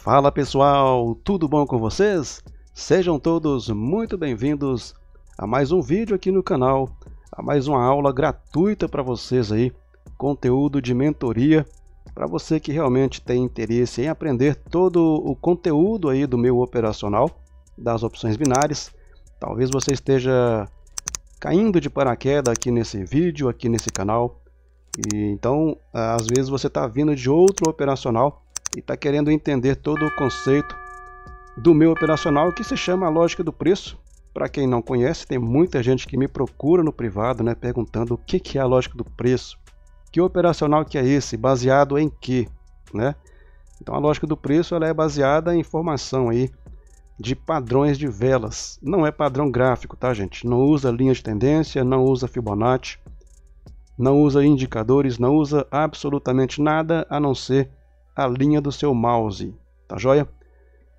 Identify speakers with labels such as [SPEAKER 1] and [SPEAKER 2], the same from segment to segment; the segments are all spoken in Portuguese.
[SPEAKER 1] Fala pessoal, tudo bom com vocês? Sejam todos muito bem-vindos a mais um vídeo aqui no canal, a mais uma aula gratuita para vocês aí, conteúdo de mentoria, para você que realmente tem interesse em aprender todo o conteúdo aí do meu operacional, das opções binárias. Talvez você esteja caindo de paraquedas aqui nesse vídeo, aqui nesse canal, e então às vezes você está vindo de outro operacional e está querendo entender todo o conceito do meu operacional, que se chama a lógica do preço. Para quem não conhece, tem muita gente que me procura no privado, né, perguntando o que é a lógica do preço, que operacional que é esse, baseado em quê, né? Então a lógica do preço ela é baseada em informação aí de padrões de velas, não é padrão gráfico, tá gente? Não usa linha de tendência, não usa Fibonacci, não usa indicadores, não usa absolutamente nada a não ser a linha do seu mouse, tá joia?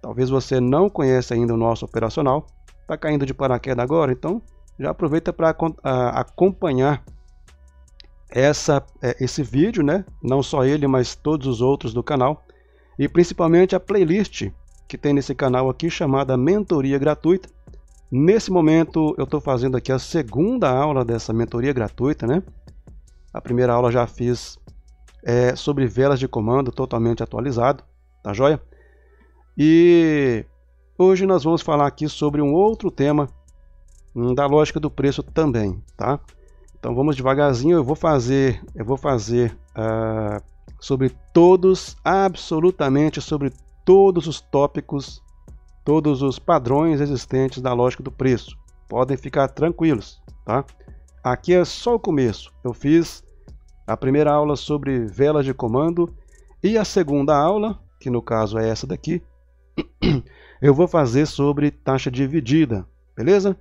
[SPEAKER 1] Talvez você não conheça ainda o nosso operacional, está caindo de paraquedas agora, então já aproveita para acompanhar esse vídeo, né? Não só ele, mas todos os outros do canal, e principalmente a playlist que tem nesse canal aqui, chamada Mentoria Gratuita. Nesse momento eu estou fazendo aqui a segunda aula dessa mentoria gratuita, né? A primeira aula já fiz sobre velas de comando, totalmente atualizado, tá joia? E hoje nós vamos falar aqui sobre um outro tema da lógica do preço também, tá? Então vamos devagarzinho, eu vou fazer sobre todos, absolutamente sobre todos os tópicos, todos os padrões existentes da lógica do preço. Podem ficar tranquilos, tá? Aqui é só o começo. Eu fiz a primeira aula sobre velas de comando e a segunda aula, que no caso é essa daqui, eu vou fazer sobre taxa dividida, beleza?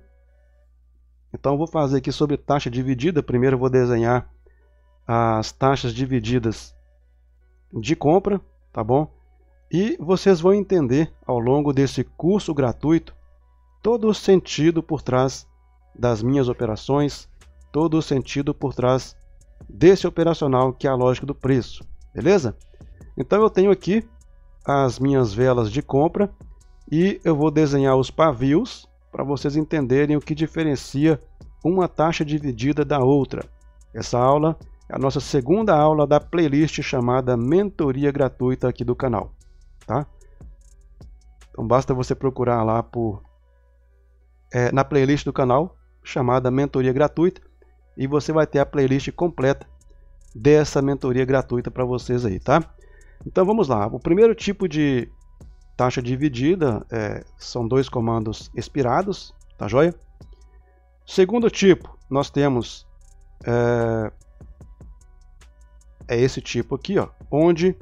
[SPEAKER 1] Então eu vou fazer aqui sobre taxa dividida. Primeiro eu vou desenhar as taxas divididas de compra, tá bom? E vocês vão entender ao longo desse curso gratuito todo o sentido por trás das minhas operações, todo o sentido por trás desse operacional que é a lógica do preço, beleza? Então eu tenho aqui as minhas velas de compra e eu vou desenhar os pavios para vocês entenderem o que diferencia uma taxa dividida da outra. Essa aula é a nossa segunda aula da playlist chamada Mentoria Gratuita aqui do canal, tá? Então basta você procurar lá na playlist do canal chamada Mentoria Gratuita e você vai ter a playlist completa dessa mentoria gratuita para vocês aí, tá? Então vamos lá. O primeiro tipo de taxa dividida são dois comandos expirados, tá joia? Segundo tipo, nós temos esse tipo aqui, ó, onde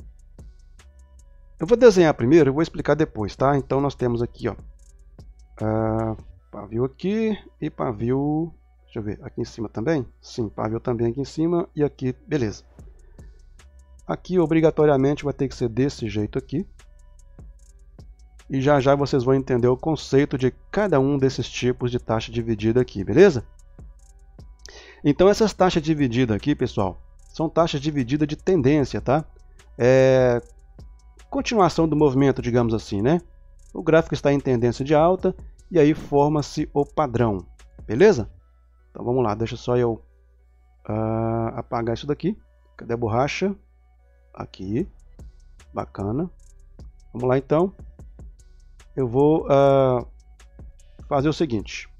[SPEAKER 1] eu vou desenhar primeiro, eu vou explicar depois, tá? Então nós temos aqui, ó, pavio aqui e pavio, deixa eu ver, aqui em cima também? Sim, pavio também aqui em cima e aqui, beleza. Aqui obrigatoriamente vai ter que ser desse jeito aqui. E já já vocês vão entender o conceito de cada um desses tipos de taxa dividida aqui, beleza? Então essas taxas divididas aqui, pessoal, são taxas divididas de tendência, tá? Continuação do movimento, digamos assim, né? O gráfico está em tendência de alta e aí forma-se o padrão, beleza? Então vamos lá, deixa só eu apagar isso daqui. Cadê a borracha? Aqui, bacana. Vamos lá então. Eu vou fazer o seguinte.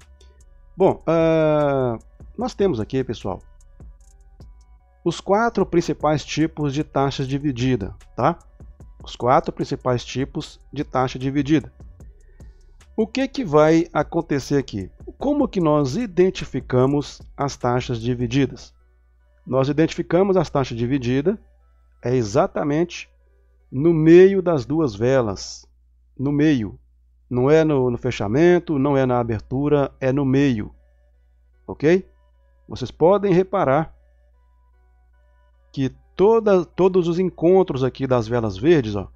[SPEAKER 1] Bom, nós temos aqui, pessoal, os 4 principais tipos de taxas dividida, tá? Os 4 principais tipos de taxa dividida. O que vai acontecer aqui? Como que nós identificamos as taxas divididas? Nós identificamos as taxas divididas exatamente no meio das duas velas. No meio. Não é no fechamento, não é na abertura, é no meio. Ok? Vocês podem reparar que todos os encontros aqui das velas verdes, ó,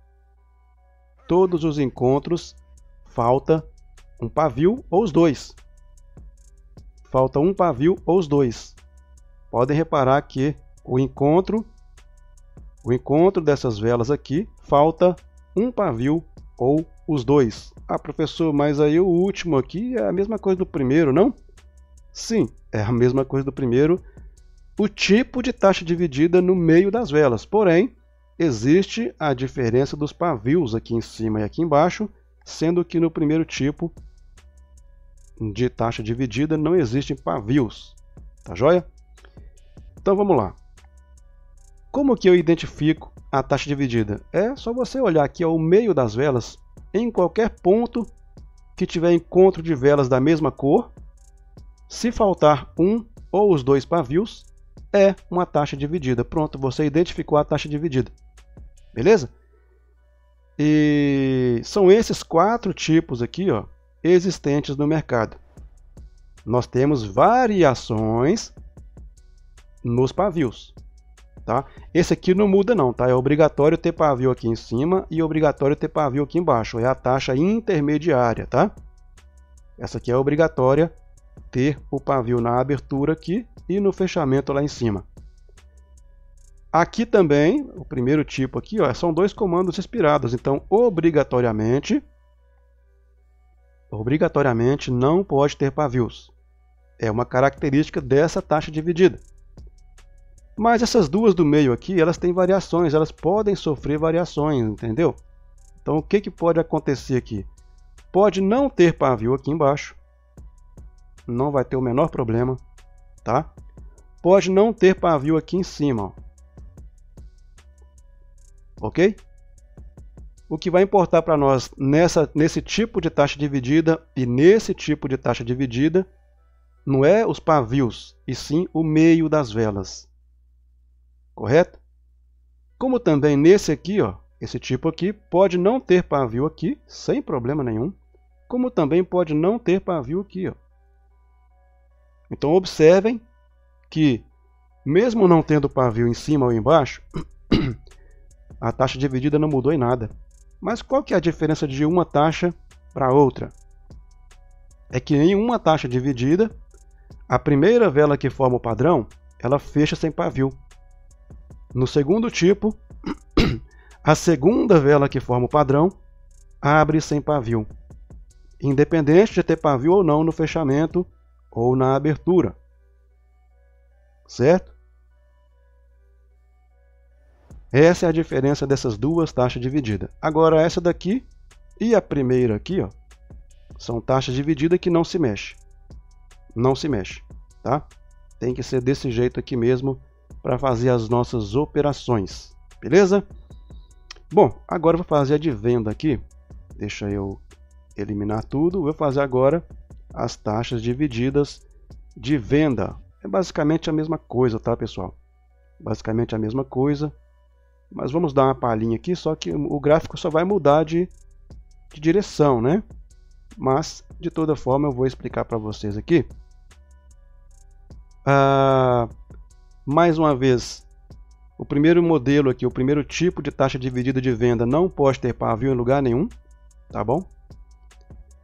[SPEAKER 1] todos os encontros, falta um pavio ou os dois. Falta um pavio ou os dois. Podem reparar que o encontro dessas velas aqui, falta um pavio ou os dois. Ah, professor, mas aí o último aqui é a mesma coisa do primeiro, não? Sim, é a mesma coisa do primeiro, o tipo de taxa dividida no meio das velas. Porém, existe a diferença dos pavios aqui em cima e aqui embaixo, sendo que no primeiro tipo de taxa dividida não existem pavios. Tá joia? Então vamos lá. Como que eu identifico a taxa dividida? É só você olhar aqui ao meio das velas, em qualquer ponto que tiver encontro de velas da mesma cor, se faltar um ou os dois pavios, é uma taxa dividida. Pronto, você identificou a taxa dividida. Beleza? E são esses 4 tipos aqui, ó, existentes no mercado. Nós temos variações nos pavios. Tá? Esse aqui não muda não, tá? É obrigatório ter pavio aqui em cima e obrigatório ter pavio aqui embaixo. É a taxa intermediária, tá? Essa aqui é obrigatória ter o pavio na abertura aqui e no fechamento lá em cima. Aqui também, o primeiro tipo aqui, ó, são 2 comandos expirados. Então, obrigatoriamente não pode ter pavios. É uma característica dessa taxa dividida. Mas essas duas do meio aqui, elas têm variações, elas podem sofrer variações, entendeu? Então o que pode acontecer aqui? Pode não ter pavio aqui embaixo, não vai ter o menor problema, tá? Pode não ter pavio aqui em cima, ó. Ok? O que vai importar para nós nesse tipo de taxa dividida e nesse tipo de taxa dividida não é os pavios, e sim o meio das velas. Correto? Como também nesse aqui, ó, esse tipo aqui, pode não ter pavio aqui, sem problema nenhum, como também pode não ter pavio aqui, ó. Então observem que, mesmo não tendo pavio em cima ou embaixo, a taxa dividida não mudou em nada. Mas qual que é a diferença de uma taxa para outra? É que em uma taxa dividida, a primeira vela que forma o padrão, ela fecha sem pavio. No segundo tipo, a segunda vela que forma o padrão abre sem pavio, independente de ter pavio ou não no fechamento ou na abertura. Certo? Essa é a diferença dessas duas taxas divididas. Agora essa daqui e a primeira aqui, ó, são taxas divididas que não se mexe. Não se mexe, tá? Tem que ser desse jeito aqui mesmo para fazer as nossas operações, beleza? Bom, agora eu vou fazer a de venda aqui. Deixa eu eliminar tudo. Vou fazer agora as taxas divididas de venda. É basicamente a mesma coisa, tá, pessoal? Basicamente a mesma coisa. Mas vamos dar uma palhinha aqui, só que o gráfico só vai mudar de direção, né? Mas, de toda forma, eu vou explicar para vocês aqui. Mais uma vez, o primeiro modelo aqui, o primeiro tipo de taxa dividida de venda não pode ter pavio em lugar nenhum, tá bom?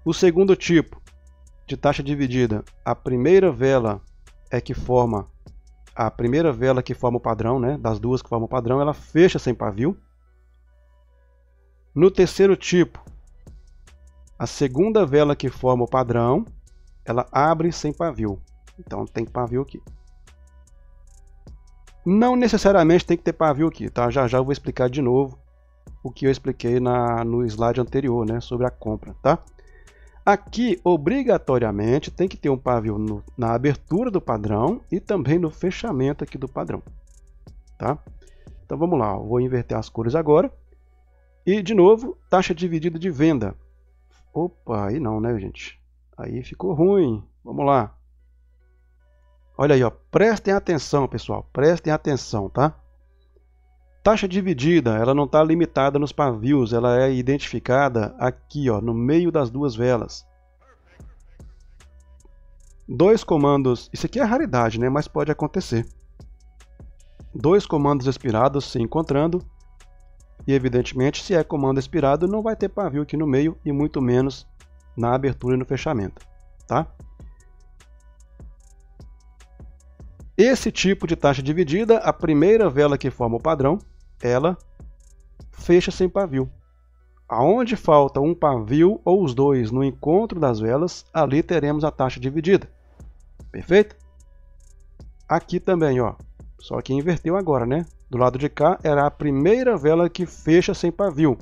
[SPEAKER 1] O segundo tipo de taxa dividida, a primeira vela que forma o padrão, né? Das duas que formam o padrão, ela fecha sem pavio. No terceiro tipo, a segunda vela que forma o padrão, ela abre sem pavio. Então tem pavio aqui. Não necessariamente tem que ter pavio aqui, tá? Já já eu vou explicar de novo o que eu expliquei no slide anterior, né? Sobre a compra, tá? Aqui, obrigatoriamente, tem que ter um pavio na abertura do padrão e também no fechamento aqui do padrão, tá? Então vamos lá, eu vou inverter as cores agora. E, de novo, taxa dividida de venda. Opa, aí não, né, gente? Aí ficou ruim. Vamos lá. Olha aí, ó, prestem atenção, pessoal, prestem atenção, tá? Taxa dividida, ela não está limitada nos pavios, ela é identificada aqui, ó, no meio das duas velas. 2 comandos, isso aqui é raridade, né, mas pode acontecer. 2 comandos expirados se encontrando, e evidentemente, se é comando expirado, não vai ter pavio aqui no meio, e muito menos na abertura e no fechamento, tá? Esse tipo de taxa dividida, a primeira vela que forma o padrão, ela fecha sem pavio. aonde falta um pavio ou os dois no encontro das velas, ali teremos a taxa dividida. Perfeito? Aqui também, ó, só que inverteu agora, né? Do lado de cá era a primeira vela que fecha sem pavio.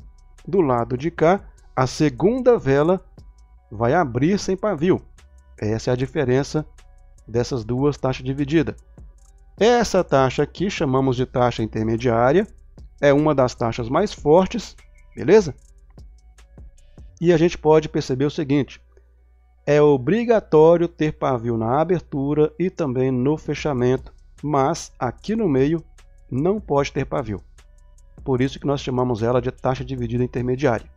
[SPEAKER 1] Do lado de cá, a segunda vela vai abrir sem pavio. Essa é a diferença dessas duas taxas divididas. Essa taxa aqui chamamos de taxa intermediária, é uma das taxas mais fortes, beleza? E a gente pode perceber o seguinte, é obrigatório ter pavio na abertura e também no fechamento, mas aqui no meio não pode ter pavio. Por isso que nós chamamos ela de taxa dividida intermediária.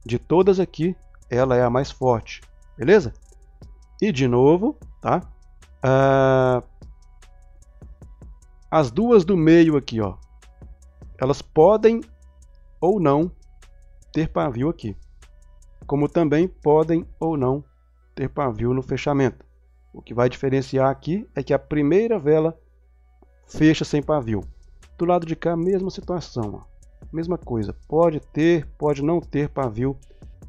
[SPEAKER 1] De todas aqui, ela é a mais forte, beleza? E de novo, tá? As duas do meio aqui, ó, elas podem ou não ter pavio aqui, como também podem ou não ter pavio no fechamento. O que vai diferenciar aqui é que a primeira vela fecha sem pavio. Do lado de cá, mesma situação, ó. Mesma coisa, pode ter, pode não ter pavio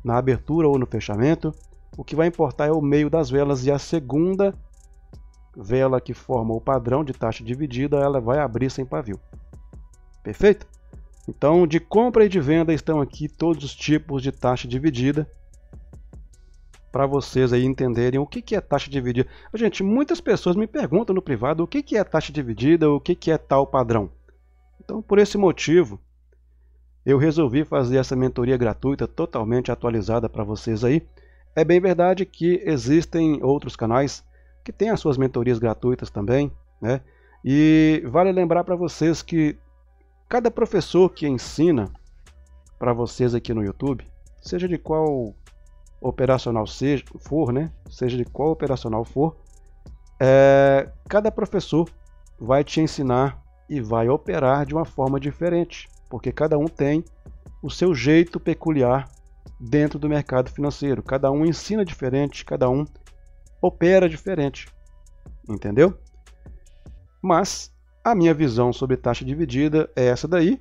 [SPEAKER 1] na abertura ou no fechamento. O que vai importar é o meio das velas e a segunda vela que forma o padrão de taxa dividida, ela vai abrir sem pavio. Perfeito? Então, de compra e de venda estão aqui todos os tipos de taxa dividida, para vocês aí entenderem o que é taxa dividida. Gente, muitas pessoas me perguntam no privado o que é taxa dividida, o que é tal padrão. Então, por esse motivo, eu resolvi fazer essa mentoria gratuita totalmente atualizada para vocês aí. É bem verdade que existem outros canais que têm as suas mentorias gratuitas também, né? E vale lembrar para vocês que cada professor que ensina para vocês aqui no YouTube, seja de qual operacional for, né? Seja de qual operacional for, cada professor vai te ensinar e vai operar de uma forma diferente, porque cada um tem o seu jeito peculiar dentro do mercado financeiro. Cada um ensina diferente, cada um opera diferente, entendeu? Mas a minha visão sobre taxa dividida é essa daí,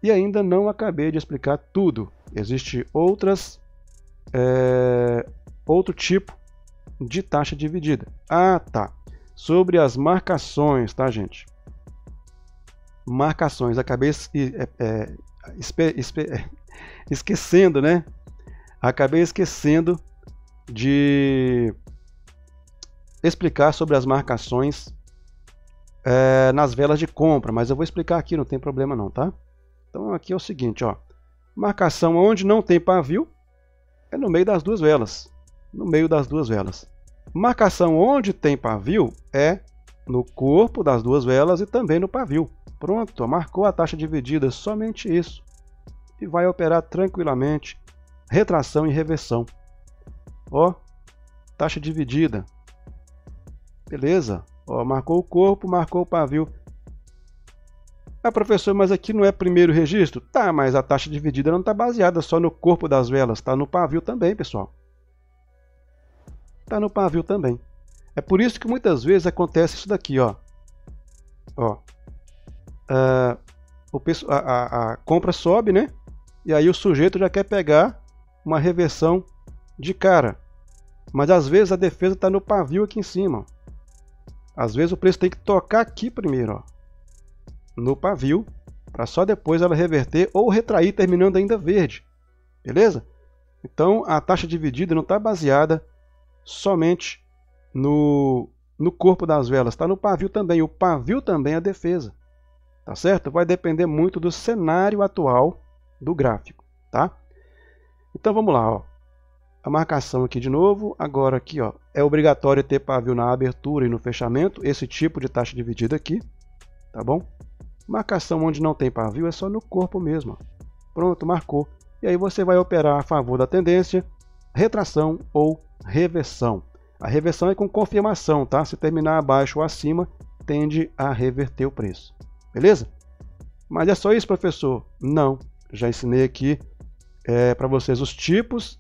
[SPEAKER 1] e ainda não acabei de explicar tudo. Existe outro tipo de taxa dividida. Ah, tá. Sobre as marcações, tá, gente? Marcações. Acabei esquecendo, né? Acabei esquecendo de explicar sobre as marcações nas velas de compra, mas eu vou explicar aqui, não tem problema não, tá? Então aqui é o seguinte, ó. Marcação onde não tem pavio é no meio das duas velas. No meio das duas velas. Marcação onde tem pavio é no corpo das duas velas e também no pavio. Pronto, marcou a taxa dividida, somente isso. E vai operar tranquilamente, retração e reversão. Ó, taxa dividida. Beleza? Ó, marcou o corpo, marcou o pavio. Ah, professor, mas aqui não é primeiro registro? Tá, mas a taxa dividida não está baseada só no corpo das velas, está no pavio também, pessoal. Está no pavio também. É por isso que muitas vezes acontece isso daqui, ó. Ó. A compra sobe, né? E aí o sujeito já quer pegar uma reversão de cara. Mas às vezes a defesa está no pavio aqui em cima. Às vezes o preço tem que tocar aqui primeiro, ó, no pavio, para só depois ela reverter ou retrair terminando ainda verde. Beleza? Então a taxa dividida não está baseada somente no corpo das velas, está no pavio também. O pavio também é a defesa. Tá certo? Vai depender muito do cenário atual do gráfico, tá? Então vamos lá, ó. A marcação aqui de novo, agora aqui, ó, é obrigatório ter pavio na abertura e no fechamento, esse tipo de taxa dividida aqui, tá bom? Marcação onde não tem pavio é só no corpo mesmo, ó. Pronto, marcou. E aí você vai operar a favor da tendência, retração ou reversão. A reversão é com confirmação, tá? Se terminar abaixo ou acima, tende a reverter o preço. Beleza? Mas é só isso, professor? Não. Já ensinei aqui para vocês os tipos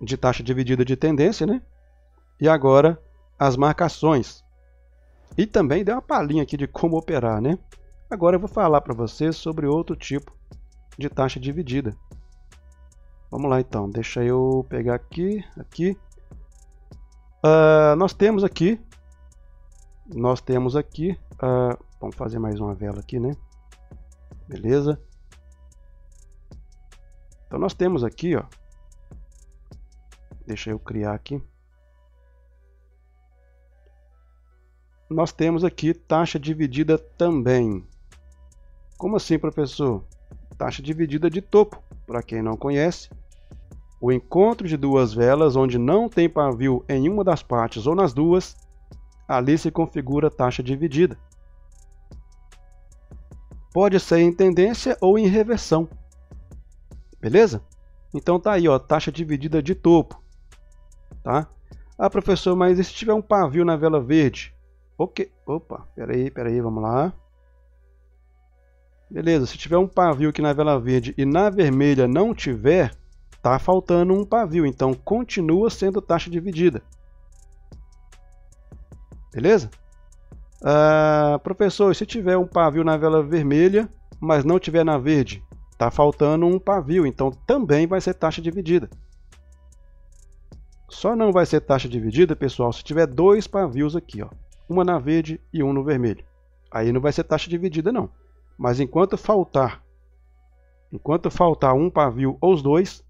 [SPEAKER 1] de taxa dividida de tendência, né? E agora as marcações. E também dei uma palhinha aqui de como operar, né? Agora eu vou falar para vocês sobre outro tipo de taxa dividida. Vamos lá então, deixa eu pegar aqui. Nós temos aqui, vamos fazer mais uma vela aqui, né? Beleza. Então nós temos aqui, ó, deixa eu criar aqui. Nós temos aqui taxa dividida também. Como assim, professor? Taxa dividida de topo. Para quem não conhece, o encontro de duas velas onde não tem pavio em uma das partes ou nas duas, ali se configura taxa dividida. Pode ser em tendência ou em reversão. Beleza? Então tá aí, ó, taxa dividida de topo. Tá? Ah, professor, mas e se tiver um pavio na vela verde? Ok. Opa, peraí, vamos lá. Beleza, se tiver um pavio aqui na vela verde e na vermelha não tiver, tá faltando um pavio, então continua sendo taxa dividida. Beleza? Professor, se tiver um pavio na vela vermelha, mas não tiver na verde, tá faltando um pavio, então também vai ser taxa dividida. Só não vai ser taxa dividida, pessoal, se tiver dois pavios aqui, ó, uma na verde e um no vermelho. Aí não vai ser taxa dividida não. Mas enquanto faltar um pavio ou os dois,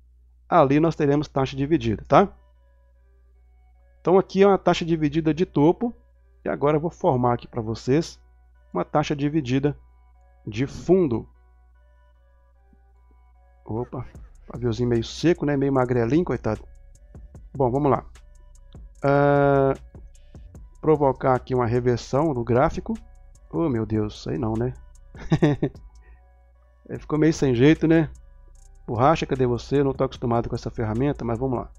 [SPEAKER 1] ali nós teremos taxa dividida, tá? Então aqui é uma taxa dividida de topo. E agora eu vou formar aqui para vocês uma taxa dividida de fundo. Opa, paviozinho meio seco, né? Meio magrelinho, coitado. Bom, vamos lá. Provocar aqui uma reversão no gráfico. Oh, meu Deus, isso aí não, né? Ficou meio sem jeito, né? Borracha, cadê você? Eu não estou acostumado com essa ferramenta, mas vamos lá.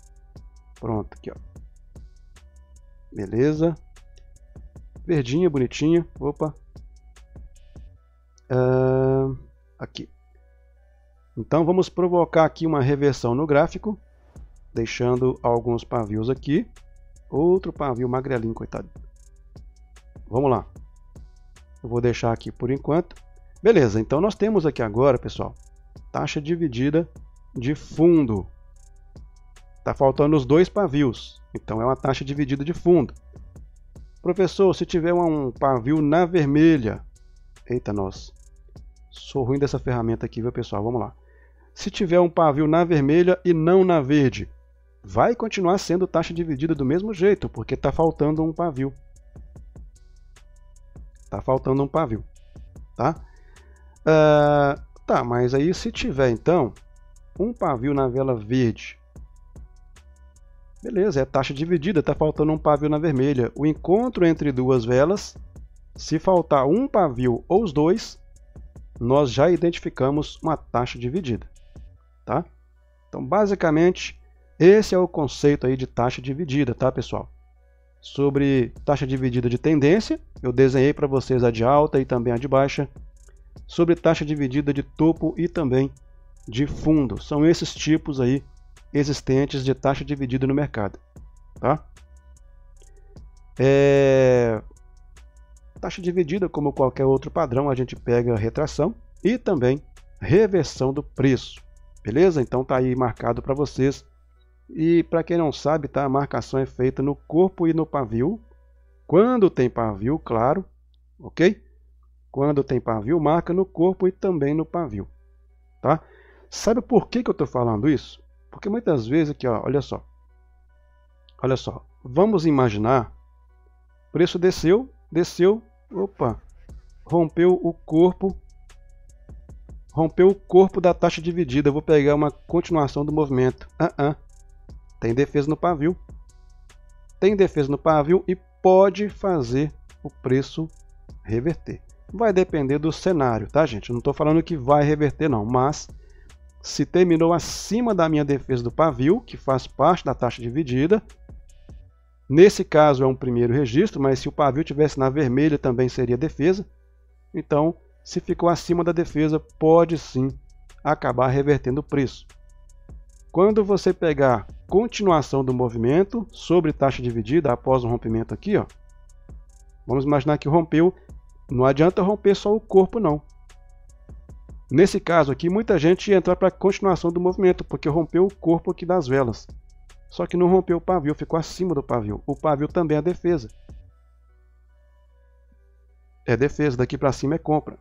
[SPEAKER 1] Pronto, aqui, ó. Beleza. Verdinha, bonitinha. Opa. Aqui. Então vamos provocar aqui uma reversão no gráfico, deixando alguns pavios aqui. Outro pavio magrelinho, coitado. Vamos lá. Eu vou deixar aqui por enquanto. Beleza, então nós temos aqui agora, pessoal, taxa dividida de fundo. Está faltando os dois pavios, então é uma taxa dividida de fundo. Professor, se tiver um pavio na vermelha... Eita, nossa. Sou ruim dessa ferramenta aqui, viu, pessoal? Vamos lá. Se tiver um pavio na vermelha e não na verde, vai continuar sendo taxa dividida do mesmo jeito, porque está faltando um pavio. Está faltando um pavio, tá? Tá, mas aí se tiver, então, um pavio na vela verde... Beleza, é taxa dividida, está faltando um pavio na vermelha. O encontro entre duas velas, se faltar um pavio ou os dois, nós já identificamos uma taxa dividida. Tá? Então, basicamente, esse é o conceito aí de taxa dividida, tá, pessoal? Sobre taxa dividida de tendência, eu desenhei para vocês a de alta e também a de baixa. Sobre taxa dividida de topo e também de fundo. São esses tipos aí existentes de taxa dividida no mercado, tá? Taxa dividida, como qualquer outro padrão, a gente pega retração e também reversão do preço, beleza? Então tá aí marcado para vocês. E para quem não sabe, tá? A marcação é feita no corpo e no pavio. Quando tem pavio, claro, ok? Quando tem pavio, marca no corpo e também no pavio, tá? Sabe por que eu estou falando isso? Porque muitas vezes aqui, ó, olha só, vamos imaginar, o preço desceu, opa, rompeu o corpo da taxa dividida. Eu vou pegar uma continuação do movimento. Tem defesa no pavio. Tem defesa no pavio e pode fazer o preço reverter. Vai depender do cenário, tá, gente? Eu não estou falando que vai reverter, não, mas se terminou acima da minha defesa do pavio, que faz parte da taxa dividida, nesse caso é um primeiro registro, mas se o pavio tivesse na vermelha também seria defesa. Então, se ficou acima da defesa, pode sim acabar revertendo o preço. Quando você pegar continuação do movimento sobre taxa dividida após um rompimento aqui, ó, vamos imaginar que rompeu, não adianta romper só o corpo não. Nesse caso aqui, muita gente ia entrar para a continuação do movimento, porque rompeu o corpo aqui das velas. Só que não rompeu o pavio, ficou acima do pavio. O pavio também é defesa. É defesa, daqui para cima é compra.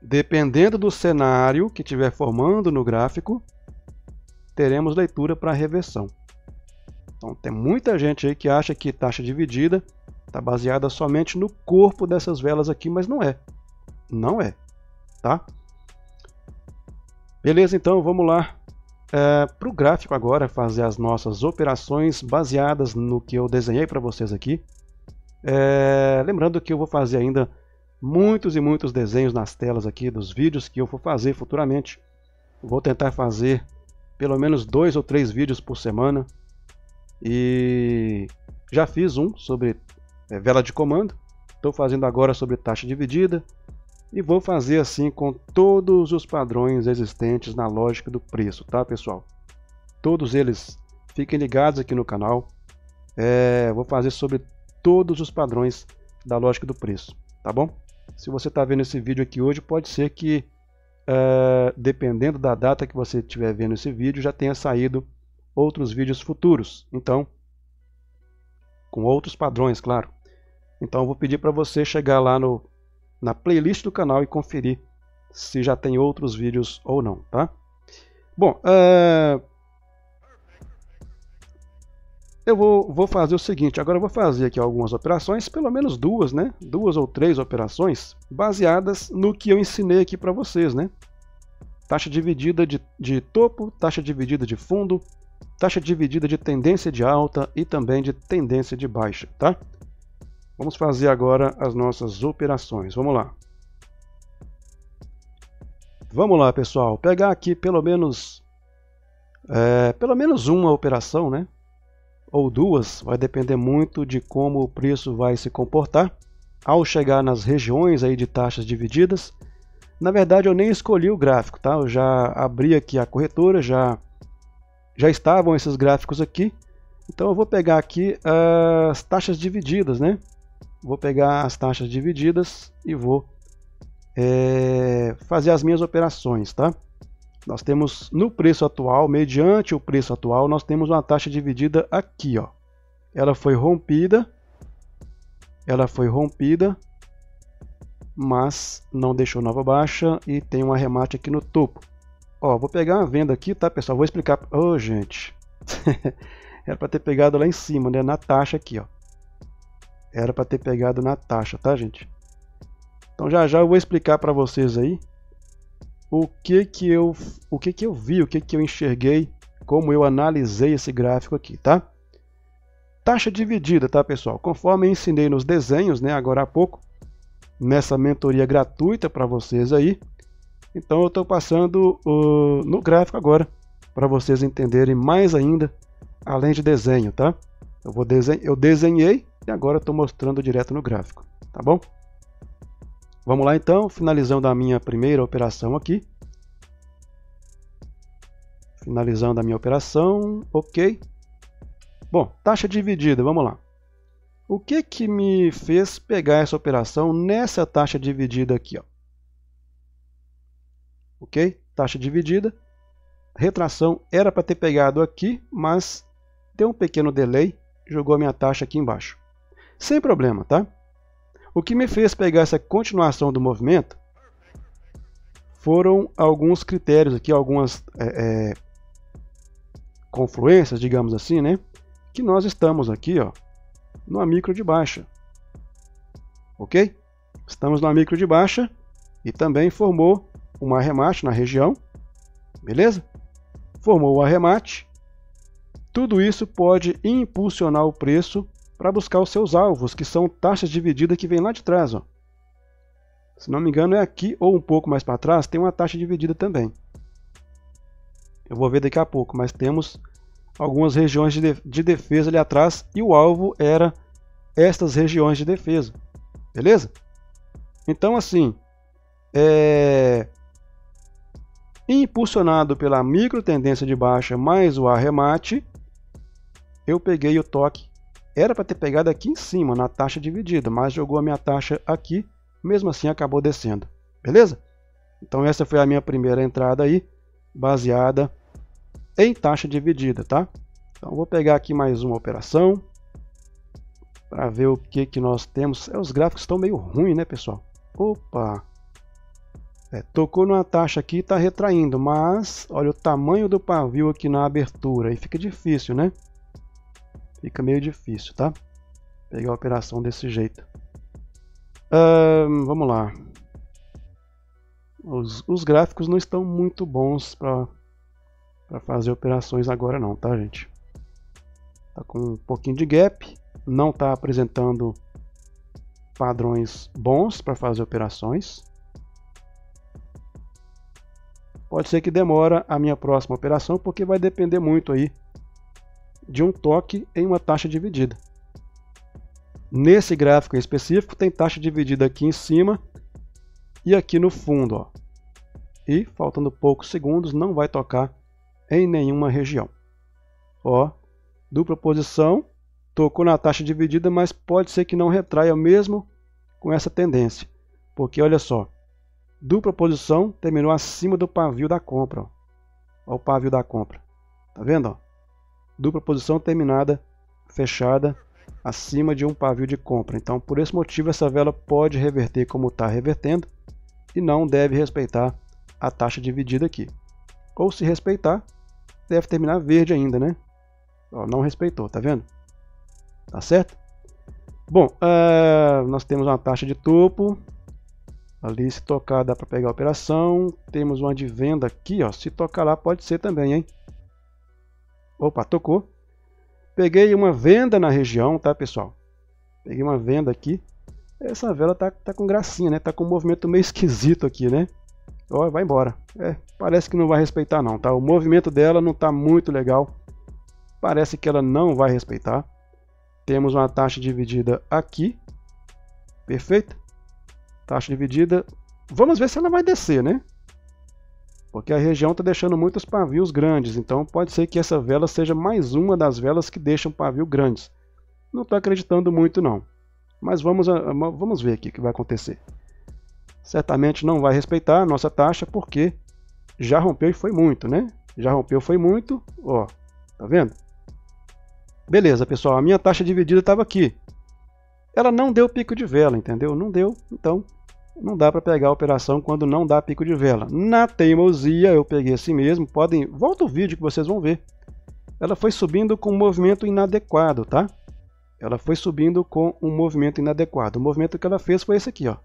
[SPEAKER 1] Dependendo do cenário que estiver formando no gráfico, teremos leitura para reversão. Então tem muita gente aí que acha que taxa dividida está baseada somente no corpo dessas velas aqui, mas não é. Não é, tá? Beleza, então vamos lá para o gráfico agora, fazer as nossas operações baseadas no que eu desenhei para vocês aqui. Lembrando que eu vou fazer ainda muitos e muitos desenhos nas telas aqui dos vídeos que eu for fazer futuramente. Vou tentar fazer pelo menos 2 ou 3 vídeos por semana. E já fiz um sobre vela de comando. Estou fazendo agora sobre taxa dividida. E vou fazer assim com todos os padrões existentes na lógica do preço, tá, pessoal? Todos eles, fiquem ligados aqui no canal. Vou fazer sobre todos os padrões da lógica do preço, tá bom? Se você está vendo esse vídeo aqui hoje, pode ser que, dependendo da data que você estiver vendo esse vídeo, já tenha saído outros vídeos futuros. Então, com outros padrões, claro. Então, eu vou pedir para você chegar lá na playlist do canal e conferir se já tem outros vídeos ou não, tá? Bom, eu vou fazer o seguinte, agora eu vou fazer aqui algumas operações, pelo menos 2, né? 2 ou 3 operações, baseadas no que eu ensinei aqui para vocês, né? Taxa dividida de topo, taxa dividida de fundo, taxa dividida de tendência de alta e também de tendência de baixa, tá? Vamos fazer agora as nossas operações, vamos lá. Vamos lá, pessoal, pegar aqui pelo menos uma operação, né? Ou 2, vai depender muito de como o preço vai se comportar ao chegar nas regiões aí de taxas divididas. Na verdade, eu nem escolhi o gráfico, tá? Eu já abri aqui a corretora, já estavam esses gráficos aqui. Então eu vou pegar aqui as taxas divididas, né? Vou pegar as taxas divididas e vou fazer as minhas operações, tá? Nós temos no preço atual, mediante o preço atual, nós temos uma taxa dividida aqui, ó. Ela foi rompida, mas não deixou nova baixa e tem um arremate aqui no topo. Ó, vou pegar uma venda aqui, tá, pessoal? Vou explicar. Ô, gente, era para ter pegado lá em cima, né? Na taxa aqui, ó. Era para ter pegado na taxa, tá, gente? Então já eu vou explicar para vocês aí o que que eu vi, o que eu enxerguei, como eu analisei esse gráfico aqui, tá? Taxa dividida, tá, pessoal? Conforme eu ensinei nos desenhos, né, agora há pouco, nessa mentoria gratuita para vocês aí. Então eu estou passando no gráfico agora, para vocês entenderem mais ainda, além de desenho, tá? Eu desenhei e agora estou mostrando direto no gráfico, tá bom? Vamos lá então, finalizando a minha primeira operação aqui. Finalizando a minha operação, ok. Bom, taxa dividida, vamos lá. O que me fez pegar essa operação nessa taxa dividida aqui, ó? Ok? Taxa dividida. Retração era para ter pegado aqui, mas deu um pequeno delay, jogou a minha taxa aqui embaixo. Sem problema, tá? O que me fez pegar essa continuação do movimento foram alguns critérios aqui, algumas confluências, digamos assim, né? Que nós estamos aqui, ó, numa micro de baixa. Ok? Estamos numa micro de baixa e também formou um arremate na região. Beleza? Formou o arremate. Tudo isso pode impulsionar o preço para buscar os seus alvos, que são taxas divididas que vem lá de trás, ó. Se não me engano é aqui ou um pouco mais para trás, tem uma taxa dividida também. Eu vou ver daqui a pouco, mas temos algumas regiões de defesa ali atrás e o alvo era estas regiões de defesa. Beleza? Então assim, impulsionado pela micro tendência de baixa mais o arremate, eu peguei o toque. Era para ter pegado aqui em cima, na taxa dividida, mas jogou a minha taxa aqui, mesmo assim acabou descendo. Beleza? Então essa foi a minha primeira entrada aí, baseada em taxa dividida, tá? Então vou pegar aqui mais uma operação para ver o que nós temos. Os gráficos estão meio ruins, né, pessoal? Opa! Tocou numa taxa aqui e está retraindo, mas olha o tamanho do pavio aqui na abertura, aí fica difícil, né? Fica meio difícil, tá? Pegar a operação desse jeito. Vamos lá. Os gráficos não estão muito bons para fazer operações agora não, tá, gente? Tá com um pouquinho de gap, não está apresentando padrões bons para fazer operações. Pode ser que demore a minha próxima operação, porque vai depender muito aí de um toque em uma taxa dividida. Nesse gráfico em específico tem taxa dividida aqui em cima e aqui no fundo, ó. E faltando poucos segundos não vai tocar em nenhuma região. Ó, dupla posição, tocou na taxa dividida, mas pode ser que não retraia mesmo com essa tendência, porque olha só, dupla posição terminou acima do pavio da compra, ó. Ó o pavio da compra, tá vendo? Ó? Dupla posição terminada, fechada, acima de um pavio de compra. Então, por esse motivo, essa vela pode reverter como está revertendo e não deve respeitar a taxa dividida aqui. Ou se respeitar, deve terminar verde ainda, né? Ó, não respeitou, tá vendo? Tá certo? Bom, nós temos uma taxa de topo. Ali, se tocar, dá para pegar a operação. Temos uma de venda aqui, ó. Se tocar lá, pode ser também, hein? Opa, tocou. Peguei uma venda na região, tá, pessoal? Peguei uma venda aqui. Essa vela tá com gracinha, né? Tá com um movimento meio esquisito aqui, né? Ó, vai embora. Parece que não vai respeitar não, tá? O movimento dela não tá muito legal. Parece que ela não vai respeitar. Temos uma taxa dividida aqui. Perfeito? Taxa dividida. Vamos ver se ela vai descer, né? Porque a região está deixando muitos pavios grandes, então pode ser que essa vela seja mais uma das velas que deixam pavio grandes. Não estou acreditando muito não, mas vamos ver aqui o que vai acontecer. Certamente não vai respeitar a nossa taxa, porque já rompeu e foi muito, né? Já rompeu foi muito, ó, tá vendo? Beleza, pessoal, a minha taxa dividida estava aqui. Ela não deu pico de vela, entendeu? Não deu, então não dá para pegar a operação quando não dá pico de vela. Na teimosia, eu peguei assim mesmo. Volta o vídeo que vocês vão ver. Ela foi subindo com um movimento inadequado, tá? Ela foi subindo com um movimento inadequado. O movimento que ela fez foi esse aqui, ó.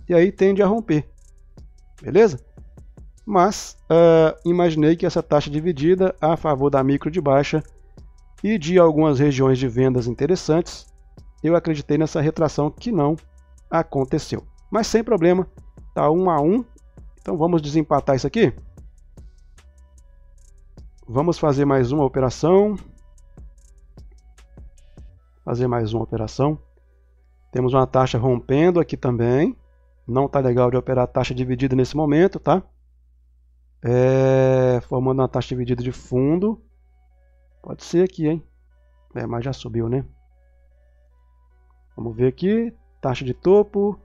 [SPEAKER 1] E aí tende a romper. Beleza? Mas imaginei que essa taxa dividida a favor da micro de baixa e de algumas regiões de vendas interessantes, eu acreditei nessa retração que não aconteceu. Mas sem problema, tá 1 a 1. Então vamos desempatar isso aqui. Vamos fazer mais uma operação. Temos uma taxa rompendo aqui também. Não tá legal de operar taxa dividida nesse momento, tá? Formando uma taxa dividida de fundo. Pode ser aqui, hein? Mas já subiu, né? Vamos ver aqui, taxa de topo.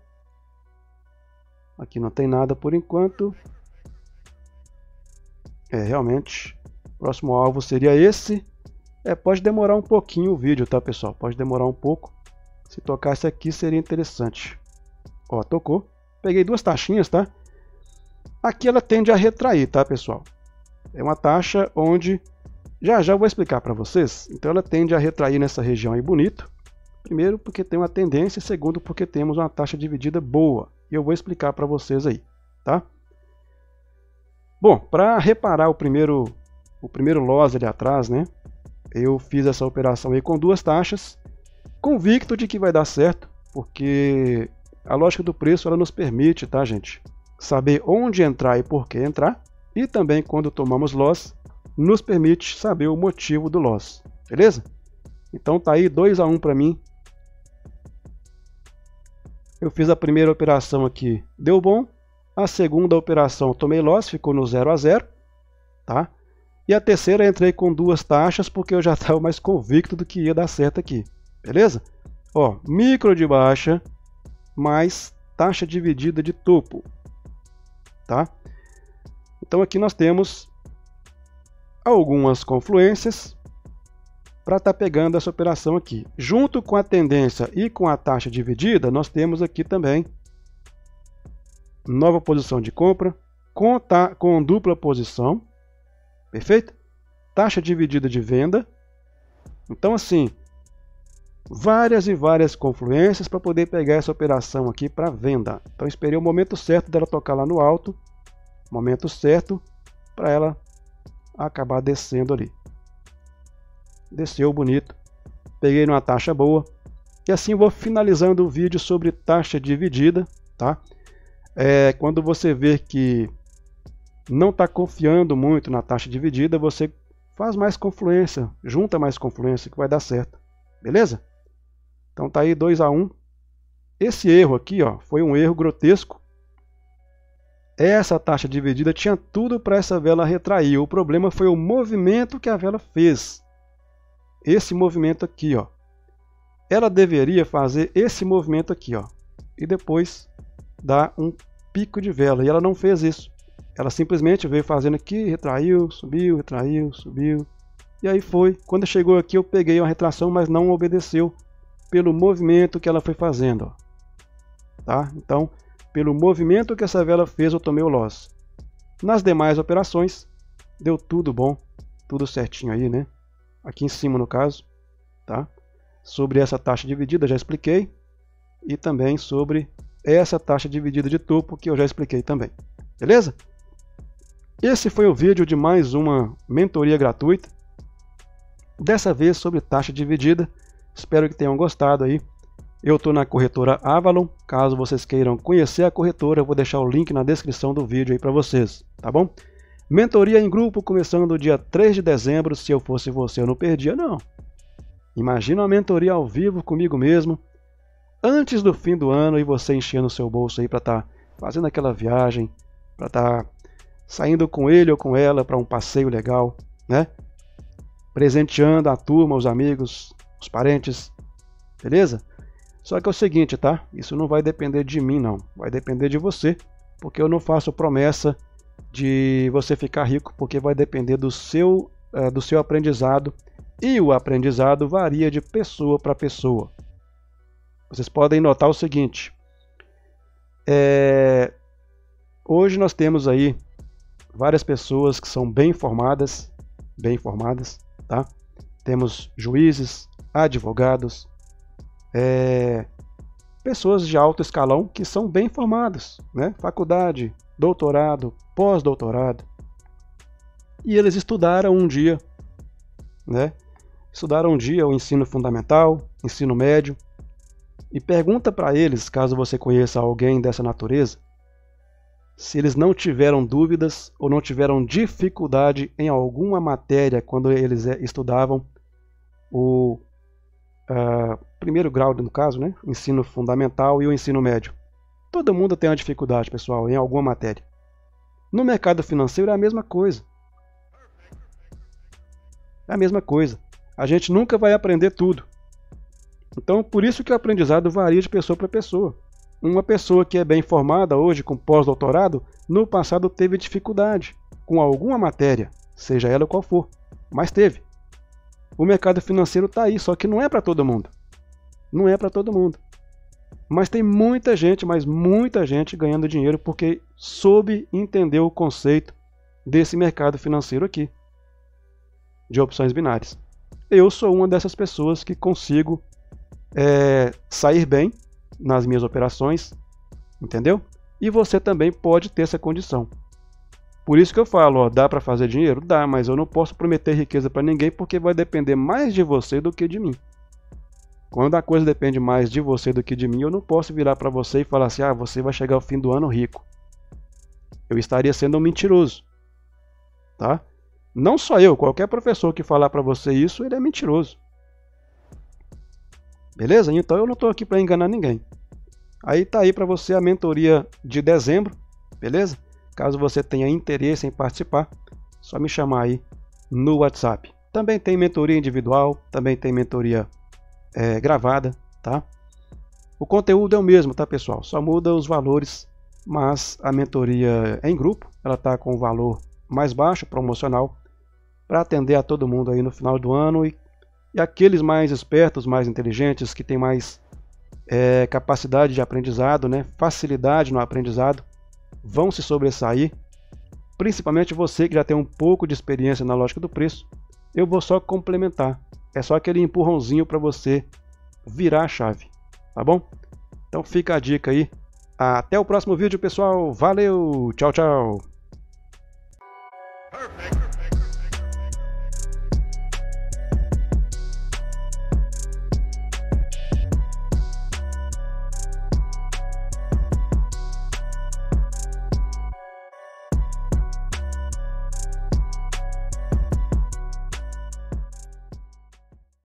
[SPEAKER 1] Aqui não tem nada por enquanto. Realmente, o próximo alvo seria esse. Pode demorar um pouquinho o vídeo, tá, pessoal? Pode demorar um pouco. Se tocasse aqui seria interessante. Ó, tocou. Peguei duas taxinhas, tá? Aqui ela tende a retrair, tá, pessoal? É uma taxa onde já eu vou explicar para vocês. Então ela tende a retrair nessa região aí bonito. Primeiro, porque tem uma tendência, segundo, porque temos uma taxa dividida boa. E eu vou explicar para vocês aí, tá? Bom, para reparar o primeiro loss ali atrás, né? Eu fiz essa operação aí com duas taxas, convicto de que vai dar certo, porque a lógica do preço ela nos permite, tá, gente? Saber onde entrar e por que entrar. E também, quando tomamos loss, nos permite saber o motivo do loss, beleza? Então tá aí 2 a 1 para mim. Eu fiz a primeira operação aqui, deu bom. A segunda operação tomei loss, ficou no 0 a 0, tá? E a terceira entrei com duas taxas porque eu já estava mais convicto do que ia dar certo aqui, beleza? Ó, micro de baixa, mais taxa dividida de topo, tá? Então aqui nós temos algumas confluências para estar pegando essa operação aqui. Junto com a tendência e com a taxa dividida, nós temos aqui também nova posição de compra com dupla posição, perfeito? Taxa dividida de venda. Então assim, várias e várias confluências para poder pegar essa operação aqui para venda. Então esperei o momento certo dela tocar lá no alto, momento certo para ela acabar descendo ali. Desceu bonito, peguei numa taxa boa, e assim vou finalizando o vídeo sobre taxa dividida, tá? Quando você vê que não está confiando muito na taxa dividida, você faz mais confluência, junta mais confluência que vai dar certo, beleza? Então tá aí 2-1. Esse erro aqui, ó, foi um erro grotesco. Essa taxa dividida tinha tudo para essa vela retrair. O problema foi o movimento que a vela fez. Esse movimento aqui, ó. Ela deveria fazer esse movimento aqui, ó, e depois dar um pico de vela. E ela não fez isso. Ela simplesmente veio fazendo aqui, retraiu, subiu, retraiu, subiu. E aí foi. Quando chegou aqui eu peguei uma retração, mas não obedeceu pelo movimento que ela foi fazendo, ó. Tá? Então, pelo movimento que essa vela fez, eu tomei o loss. Nas demais operações, deu tudo bom, tudo certinho aí, né? Aqui em cima no caso, tá? Sobre essa taxa dividida já expliquei, e também sobre essa taxa dividida de topo que eu já expliquei também, beleza? Esse foi o vídeo de mais uma mentoria gratuita, dessa vez sobre taxa dividida. Espero que tenham gostado aí. Eu estou na corretora Avalon, caso vocês queiram conhecer a corretora, eu vou deixar o link na descrição do vídeo aí para vocês, tá bom? Mentoria em grupo começando dia 3 de dezembro, se eu fosse você eu não perdia não. Imagina uma mentoria ao vivo comigo mesmo, antes do fim do ano, e você enchendo o seu bolso aí para estar fazendo aquela viagem, para estar saindo com ele ou com ela para um passeio legal, né? Presenteando a turma, os amigos, os parentes, beleza? Só que é o seguinte, tá? Isso não vai depender de mim não, vai depender de você, porque eu não faço promessa de você ficar rico, porque vai depender do seu aprendizado, e o aprendizado varia de pessoa para pessoa. Vocês podem notar o seguinte, hoje nós temos aí várias pessoas que são bem informadas, tá? Temos juízes, advogados, pessoas de alto escalão que são bem formadas, né? Faculdade, doutorado, pós-doutorado. E eles estudaram um dia, né? Estudaram um dia o ensino fundamental, ensino médio. E pergunta para eles, caso você conheça alguém dessa natureza, se eles não tiveram dúvidas ou não tiveram dificuldade em alguma matéria quando eles estudavam o primeiro grau, no caso, né? Ensino fundamental e o ensino médio. Todo mundo tem uma dificuldade, pessoal, em alguma matéria. No mercado financeiro é a mesma coisa. É a mesma coisa. A gente nunca vai aprender tudo. Então, por isso que o aprendizado varia de pessoa para pessoa. Uma pessoa que é bem formada hoje, com pós-doutorado, no passado teve dificuldade com alguma matéria, seja ela qual for, mas teve. O mercado financeiro está aí, só que não é para todo mundo. Não é para todo mundo. Mas tem muita gente, mas muita gente ganhando dinheiro porque soube entender o conceito desse mercado financeiro aqui, de opções binárias. Eu sou uma dessas pessoas que consigo sair bem nas minhas operações, entendeu? E você também pode ter essa condição. Por isso que eu falo, ó, dá para fazer dinheiro? Dá, mas eu não posso prometer riqueza para ninguém porque vai depender mais de você do que de mim. Quando a coisa depende mais de você do que de mim, eu não posso virar para você e falar assim, você vai chegar ao fim do ano rico. Eu estaria sendo um mentiroso, tá? Não só eu, qualquer professor que falar para você isso, ele é mentiroso. Beleza? Então eu não estou aqui para enganar ninguém. Aí tá aí para você a mentoria de dezembro, beleza? Caso você tenha interesse em participar, só me chamar aí no WhatsApp. Também tem mentoria individual, também tem mentoria gravada, tá? O conteúdo é o mesmo, tá, pessoal? Só muda os valores, mas a mentoria é em grupo, ela está com o valor mais baixo, promocional, para atender a todo mundo aí no final do ano e aqueles mais espertos, mais inteligentes, que têm mais capacidade de aprendizado, né, facilidade no aprendizado, vão se sobressair. Principalmente você que já tem um pouco de experiência na lógica do preço, eu vou só complementar. É só aquele empurrãozinho para você virar a chave, tá bom? Então fica a dica aí. Até o próximo vídeo, pessoal. Valeu! Tchau, tchau! Perfect.